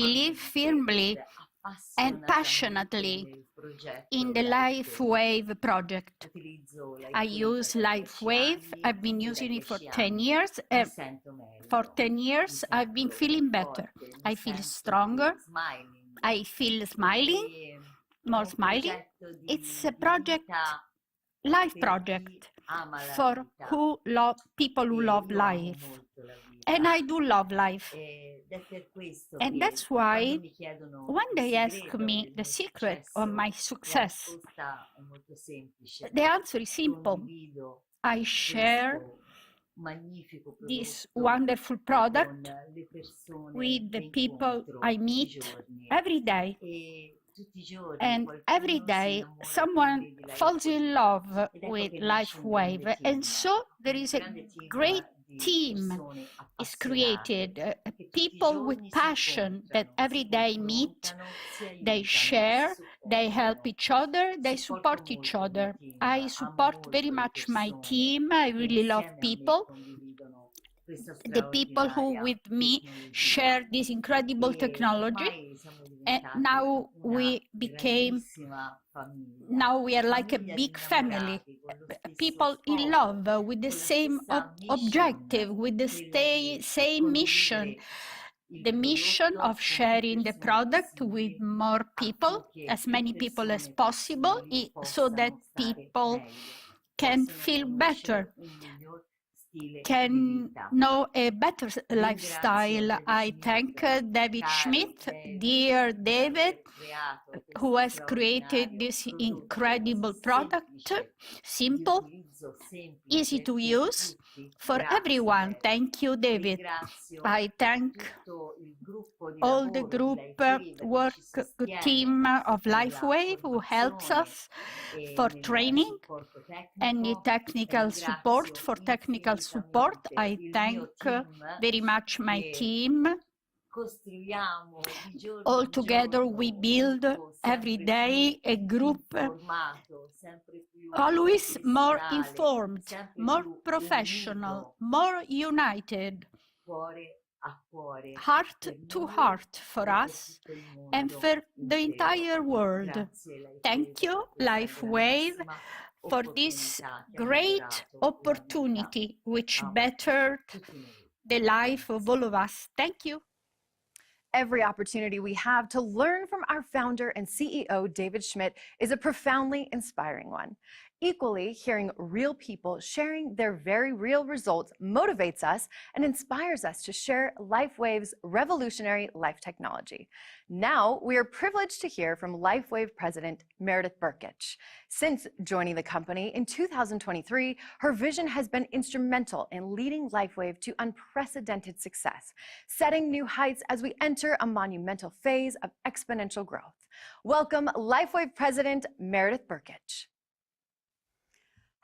believe firmly and passionately in the LIFEWAVE project. I use LIFEWAVE. I've been using it for 10 years. For 10 years, I've been feeling better. I feel stronger. I feel smiling, more smiling. It's a project, life project, for people who love life. And I do love life. And that's why when they ask me the secret of my success, the answer is simple. I share this wonderful product with the people I meet every day. And every day someone falls in love with LIFEWAVE. And so there is a great team is created, people with passion that every day meet, they share, they help each other, they support each other. I support very much my team. I really love people. The people who with me share this incredible technology. And now we are like a big family, people in love with the same objective, with the same mission, the mission of sharing the product with more people, as many people as possible, so that people can feel better, can know a better lifestyle. I thank David Schmidt, dear David, who has created this incredible product, simple, easy to use for everyone. Thank you, David. I thank all the group work team of LIFEWAVE who helps us for training and the technical support. For technical support, I thank very much my team. All together we build every day a group always more informed, more professional, more united, heart to heart for us and for the entire world. Thank you, LIFEWAVE, for this great opportunity which bettered the life of all of us. Thank you. Every opportunity we have to learn from our founder and CEO, David Schmidt, is a profoundly inspiring one. Equally, hearing real people sharing their very real results motivates us and inspires us to share LIFEWAVE's revolutionary life technology. Now, we are privileged to hear from LIFEWAVE President Meredith Burkich. Since joining the company in 2023, her vision has been instrumental in leading LIFEWAVE to unprecedented success, setting new heights as we enter a monumental phase of exponential growth. Welcome, LIFEWAVE President Meredith Burkich.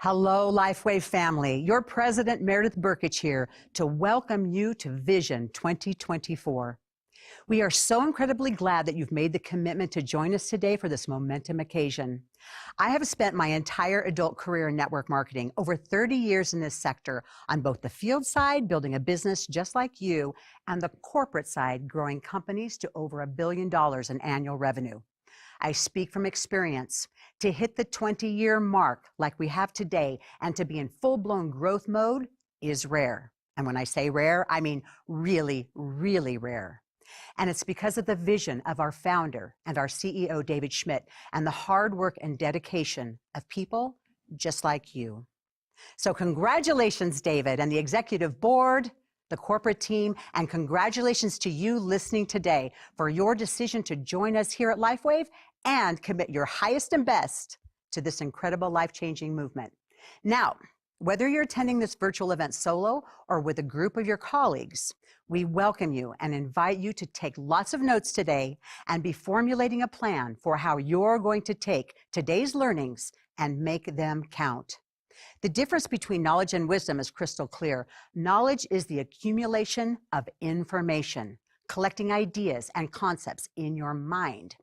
Hello, LIFEWAVE family. Your President Meredith Burkich here to welcome you to Vision 2024. We are so incredibly glad that you've made the commitment to join us today for this momentum occasion. I have spent my entire adult career in network marketing, over 30 years in this sector, on both the field side, building a business just like you, and the corporate side, growing companies to over $1 billion in annual revenue. I speak from experience. To hit the 20-year mark like we have today and to be in full-blown growth mode is rare. And when I say rare, I mean really, really rare. And it's because of the vision of our founder and our CEO, David Schmidt, and the hard work and dedication of people just like you. So congratulations, David, and the executive board, the corporate team, and congratulations to you listening today for your decision to join us here at LIFEWAVE and commit your highest and best to this incredible life-changing movement. Now, whether you're attending this virtual event solo or with a group of your colleagues, we welcome you and invite you to take lots of notes today and be formulating a plan for how you're going to take today's learnings and make them count. The difference between knowledge and wisdom is crystal clear. Knowledge is the accumulation of information, collecting ideas and concepts in your mind.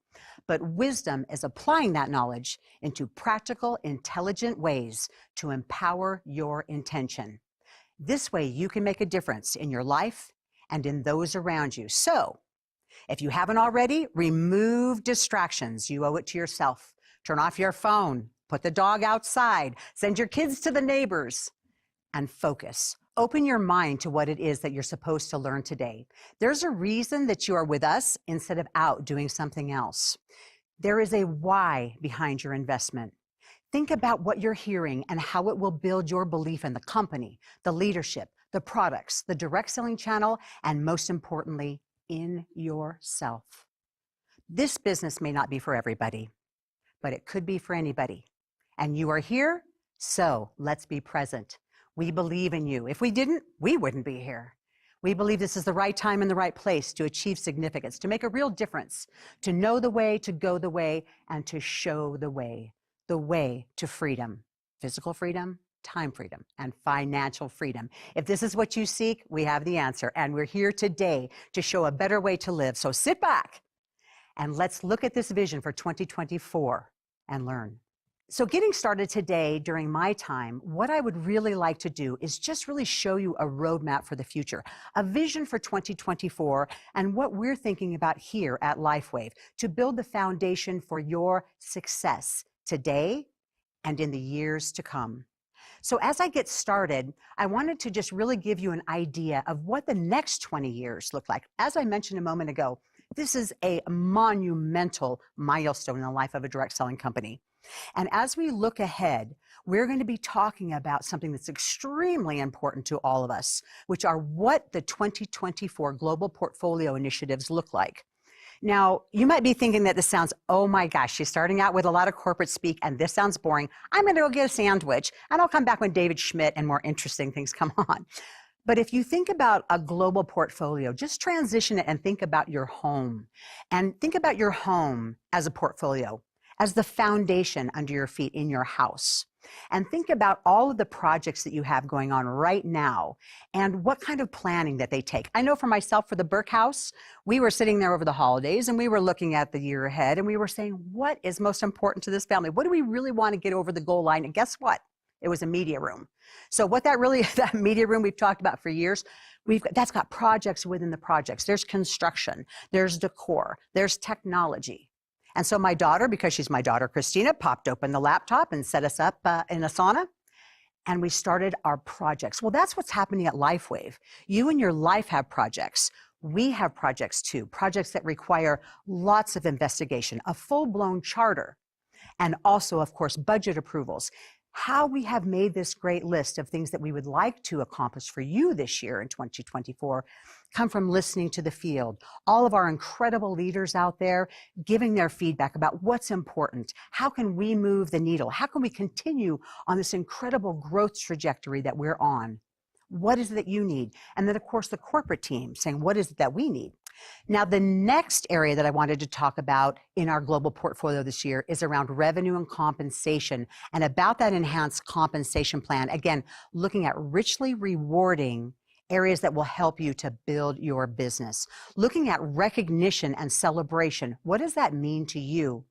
But wisdom is applying that knowledge into practical, intelligent ways to empower your intention. This way you can make a difference in your life and in those around you. So, If you haven't already, remove distractions. You owe it to yourself. Turn off your phone, put the dog outside, send your kids to the neighbors, and focus. Open your mind to what it is that you're supposed to learn today. There's a reason that you are with us instead of out doing something else. There is a why behind your investment. Think about what you're hearing and how it will build your belief in the company, the leadership, the products, the direct selling channel, and most importantly, in yourself. This business may not be for everybody, but it could be for anybody. And you are here, so let's be present. We believe in you. If we didn't, we wouldn't be here. We believe this is the right time and the right place to achieve significance, to make a real difference, to know the way, to go the way, and to show the way to freedom, physical freedom, time freedom, and financial freedom. If this is what you seek, we have the answer. And we're here today to show a better way to live. So sit back and let's look at this vision for 2024 and learn. So getting started today during my time, what I would really like to do is just really show you a roadmap for the future, a vision for 2024, and what we're thinking about here at LifeWave to build the foundation for your success today and in the years to come. So as I get started, I wanted to just really give you an idea of what the next 20 years look like. As I mentioned a moment ago, this is a monumental milestone in the life of a direct selling company. And as we look ahead, we're going to be talking about something that's extremely important to all of us, which are what the 2024 global portfolio initiatives look like. Now, you might be thinking that this sounds, oh my gosh, she's starting out with a lot of corporate speak and this sounds boring. I'm going to go get a sandwich and I'll come back when David Schmidt and more interesting things come on. But if you think about a global portfolio, just transition it and think about your home. And think about your home as a portfolio, as the foundation under your feet in your house. And think about all of the projects that you have going on right now and what kind of planning that they take. I know for myself, for the Burke House, we were sitting there over the holidays and we were looking at the year ahead and we were saying, what is most important to this family? What do we really want to get over the goal line? And guess what? It was a media room. So what that media room we've talked about for years, that's got projects within the projects. There's construction, there's decor, there's technology. And so my daughter, because she's my daughter, Christina, popped open the laptop and set us up in a sauna. And we started our projects. Well, that's what's happening at LifeWave. You and your life have projects. We have projects too, projects that require lots of investigation, a full-blown charter, and also, of course, budget approvals. How we have made this great list of things that we would like to accomplish for you this year in 2024 come from listening to the field. All of our incredible leaders out there giving their feedback about what's important. How can we move the needle? How can we continue on this incredible growth trajectory that we're on? What is it that you need? And then, of course, the corporate team saying, what is it that we need? Now, the next area that I wanted to talk about in our global portfolio this year is around revenue and compensation and about that enhanced compensation plan. Again, looking at richly rewarding areas that will help you to build your business. Looking at recognition and celebration. What does that mean to you?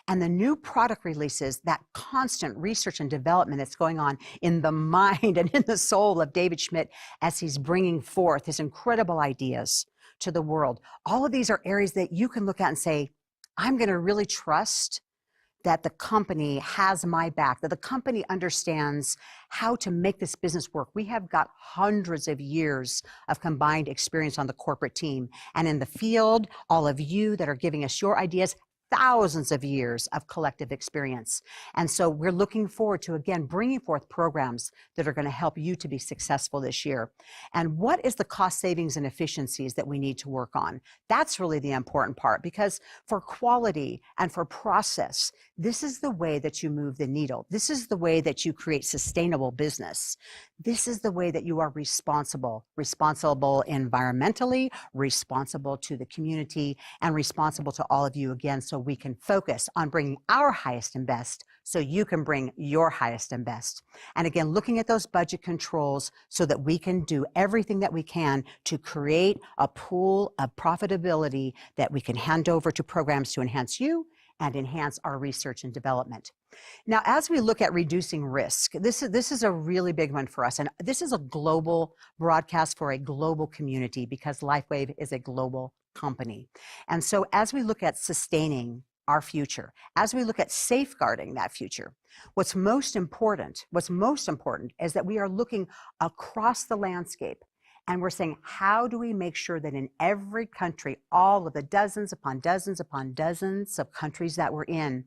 And the new product releases, that constant research and development that's going on in the mind and in the soul of David Schmidt as he's bringing forth his incredible ideas to the world. All of these are areas that you can look at and say, I'm going to really trust that the company has my back, that the company understands how to make this business work. We have got hundreds of years of combined experience on the corporate team and in the field, all of you that are giving us your ideas, thousands of years of collective experience. And so we're looking forward to, again, bringing forth programs that are going to help you to be successful this year. And what is the cost savings and efficiencies that we need to work on? That's really the important part, because for quality and for process, this is the way that you move the needle. This is the way that you create sustainable business. This is the way that you are responsible environmentally, responsible to the community, and responsible to all of you again, so we can focus on bringing our highest and best so you can bring your highest and best. And again, looking at those budget controls so that we can do everything that we can to create a pool of profitability that we can hand over to programs to enhance you and enhance our research and development. Now, as we look at reducing risk, this is a really big one for us. And this is a global broadcast for a global community because LifeWave is a global company. And so as we look at sustaining our future, as we look at safeguarding that future, what's most important is that we are looking across the landscape and we're saying, how do we make sure that in every country, all of the dozens upon dozens upon dozens of countries that we're in,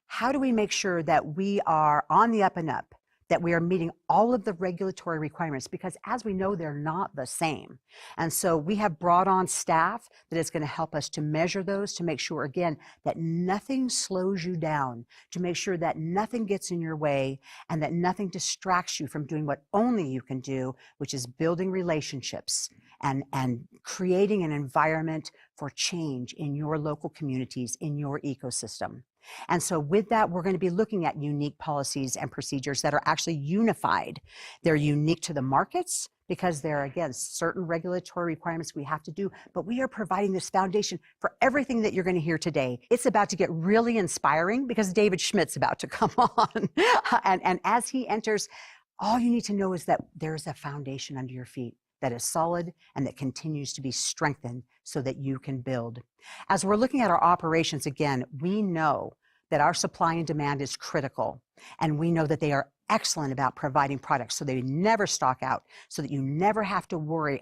how do we make sure that we are on the up and up, that we are meeting all of the regulatory requirements? Because as we know, they're not the same. And so we have brought on staff that is going to help us to measure those, to make sure, again, that nothing slows you down, to make sure that nothing gets in your way and that nothing distracts you from doing what only you can do, which is building relationships and creating an environment for change in your local communities, in your ecosystem. And so with that, we're going to be looking at unique policies and procedures that are actually unified. They're unique to the markets because there are, again, certain regulatory requirements we have to do, but we are providing this foundation for everything that you're going to hear today. It's about to get really inspiring because David Schmidt's about to come on. and as he enters, all you need to know is that there's a foundation under your feet that is solid and that continues to be strengthened so that you can build. As we're looking at our operations, again, we know that our supply and demand is critical, and we know that they are excellent about providing products so they never stock out, so that you never have to worry,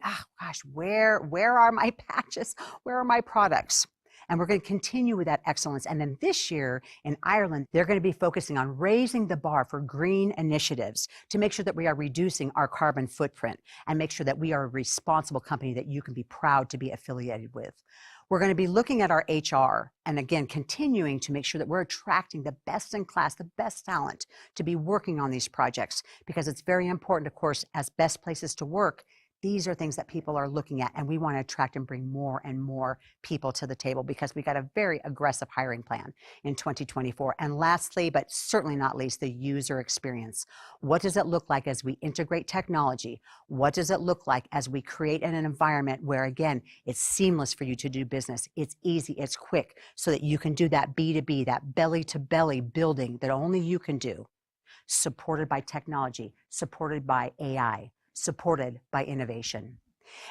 where are my patches? Where are my products? And we're going to continue with that excellence. And then this year in Ireland, they're going to be focusing on raising the bar for green initiatives to make sure that we are reducing our carbon footprint and make sure that we are a responsible company that you can be proud to be affiliated with. We're going to be looking at our HR and again, continuing to make sure that we're attracting the best in class, the best talent to be working on these projects, because it's very important, of course, as best places to work. These are things that people are looking at, and we want to attract and bring more and more people to the table because we got a very aggressive hiring plan in 2024. And lastly, but certainly not least, the user experience. What does it look like as we integrate technology? What does it look like as we create an environment where, again, it's seamless for you to do business, it's easy, it's quick, so that you can do that B2B, that belly-to-belly building that only you can do, supported by technology, supported by AI, supported by innovation.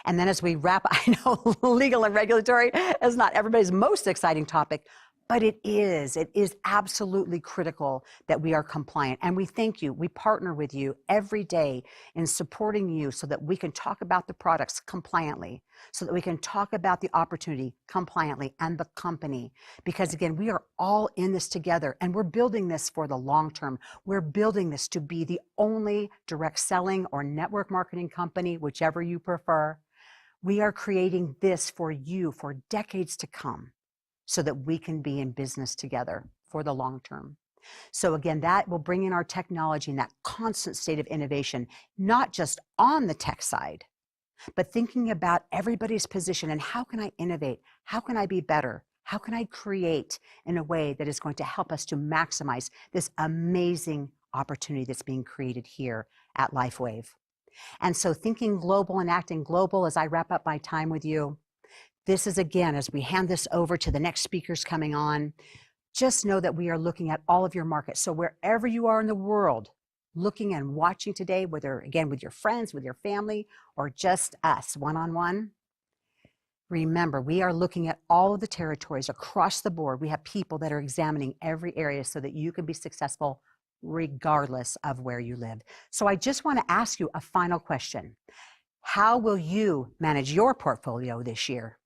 And then as we wrap, I know legal and regulatory is not everybody's most exciting topic, but it is absolutely critical that we are compliant. And we thank you. We partner with you every day in supporting you so that we can talk about the products compliantly, so that we can talk about the opportunity compliantly and the company. Because again, we are all in this together and we're building this for the long term. We're building this to be the only direct selling or network marketing company, whichever you prefer. We are creating this for you for decades to come, so that we can be in business together for the long term. So again, that will bring in our technology and that constant state of innovation, not just on the tech side, but thinking about everybody's position and how can I innovate? How can I be better? How can I create in a way that is going to help us to maximize this amazing opportunity that's being created here at LifeWave? And so thinking global and acting global, as I wrap up my time with you, this is, again, as we hand this over to the next speakers coming on, just know that we are looking at all of your markets. So wherever you are in the world, looking and watching today, whether, again, with your friends, with your family, or just us one-on-one, remember, we are looking at all of the territories across the board. We have people that are examining every area so that you can be successful regardless of where you live. So I just want to ask you a final question. How will you manage your portfolio this year?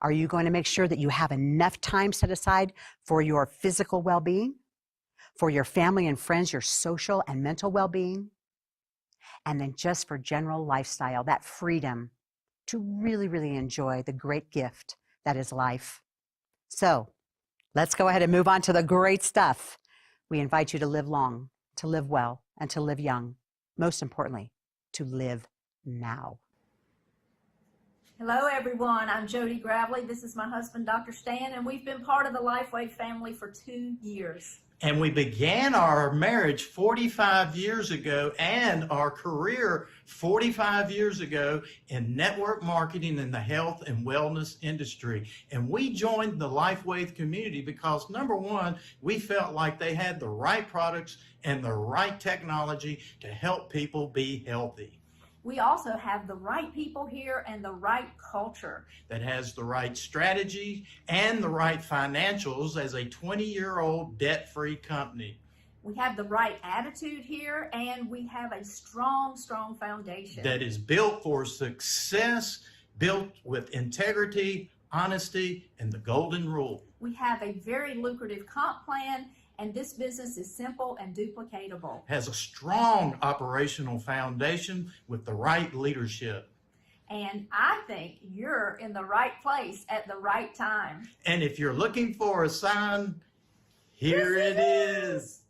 Are you going to make sure that you have enough time set aside for your physical well-being, for your family and friends, your social and mental well-being, and then just for general lifestyle, that freedom to really, really enjoy the great gift that is life? So let's go ahead and move on to the great stuff. We invite you to live long, to live well, and to live young. Most importantly, to live now. Hello, everyone. I'm Jody Gravely. This is my husband, Dr. Stan, and we've been part of the LifeWave family for 2 years. And we began our marriage 45 years ago and our career 45 years ago in network marketing in the health and wellness industry. And we joined the LifeWave community because, number one, we felt like they had the right products and the right technology to help people be healthy. We also have the right people here and the right culture. That has the right strategy and the right financials as a 20-year-old debt-free company. We have the right attitude here, and we have a strong, strong foundation. That is built for success, built with integrity, honesty, and the golden rule. We have a very lucrative comp plan, and this business is simple and duplicatable. Has a strong operational foundation with the right leadership. And I think you're in the right place at the right time. And if you're looking for a sign, here it is.